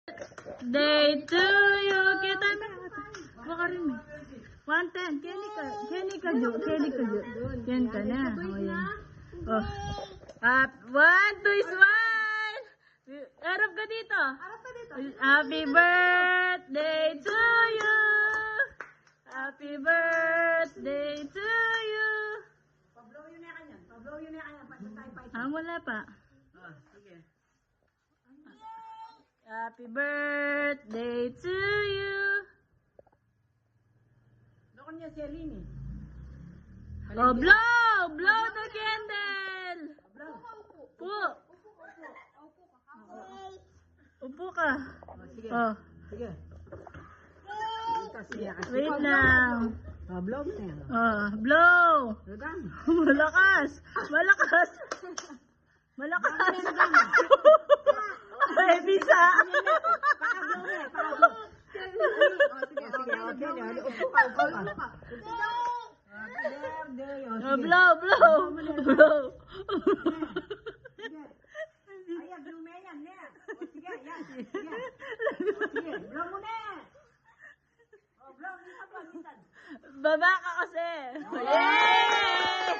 Day to you. Kita mo. Baka rin eh. 110. Kenny ka, Jo. Yan ka na. O, yan. Oh. 1, 2, smile. Arap ka dito. Happy birthday to you. Happy birthday to you. Pablow yun na kanyan. Wala pa. Sige. Happy birthday to you. Doon niya si Aline eh. Oh, blow the candle. Upo ka. Sige. Oh, Sige. wait lang. Blow mo na yan. Oh, blow. Dagang. Malakas. Ay, bisa. Pakablow na yan. Pakablow. Sige. Upo ka. Oh, blow. Ayan, blow na yan. Sige, yan. Sige, blow mo na. Blow, minsan. Baba ka kasi. Yay!